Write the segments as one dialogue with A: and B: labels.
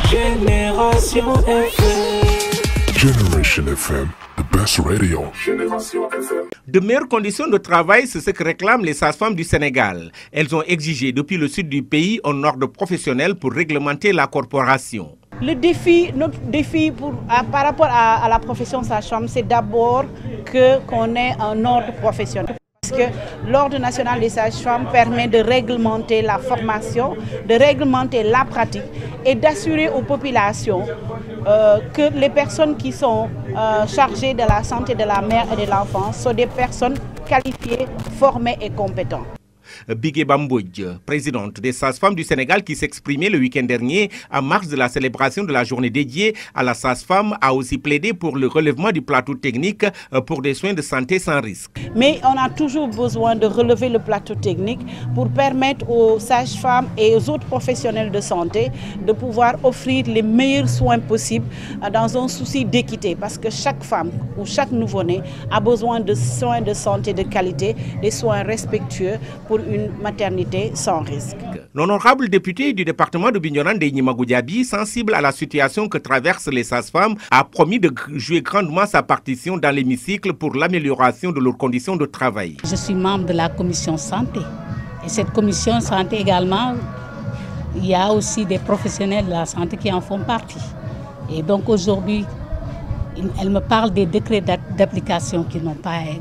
A: Génération FM.
B: Generation FM, the best radio.
A: Génération FM.
C: De meilleures conditions de travail, c'est ce que réclament les sages-femmes du Sénégal. Elles ont exigé depuis le sud du pays un ordre professionnel pour réglementer la corporation.
D: Notre défi par rapport à la profession sage-femme, c'est d'abord qu'on ait un ordre professionnel. Parce que l'Ordre national des sages-femmes permet de réglementer la formation, de réglementer la pratique et d'assurer aux populations que les personnes qui sont chargées de la santé de la mère et de l'enfant sont des personnes qualifiées, formées et compétentes.
C: Bigué Bambodj, présidente des sages-femmes du Sénégal qui s'exprimait le week-end dernier en marge de la célébration de la journée dédiée à la sage-femme, a aussi plaidé pour le relèvement du plateau technique pour des soins de santé sans risque.
D: Mais on a toujours besoin de relever le plateau technique pour permettre aux sages-femmes et aux autres professionnels de santé de pouvoir offrir les meilleurs soins possibles dans un souci d'équité. Parce que chaque femme ou chaque nouveau-né a besoin de soins de santé de qualité, des soins respectueux pour une maternité sans risque.
C: L'honorable député du département de Bignona, Ndeye Nimagou Diaby, sensible à la situation que traversent les sages-femmes, a promis de jouer grandement sa partition dans l'hémicycle pour l'amélioration de leurs conditions de travail.
E: Je suis membre de la commission santé. Et cette commission santé également, il y a aussi des professionnels de la santé qui en font partie. Et donc aujourd'hui, elle me parle des décrets d'application qui ne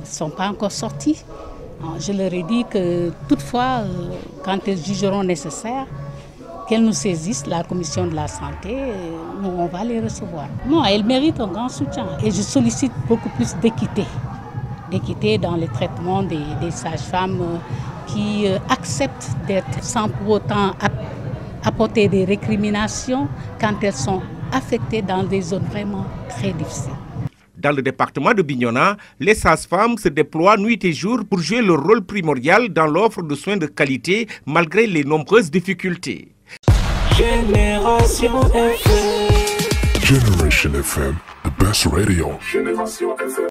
E: sont pas encore sortis. Je leur ai dit que toutefois, quand elles jugeront nécessaire, qu'elles nous saisissent, la commission de la santé, nous on va les recevoir. Non, elles méritent un grand soutien. Et je sollicite beaucoup plus d'équité dans le traitement des sages-femmes qui acceptent d'être sans pour autant apporter des récriminations quand elles sont affectées dans des zones vraiment très difficiles.
C: Dans le département de Bignona, les sages-femmes se déploient nuit et jour pour jouer leur rôle primordial dans l'offre de soins de qualité malgré les nombreuses difficultés.
A: Génération FM.
B: Generation FM, the best radio.
A: Génération FM.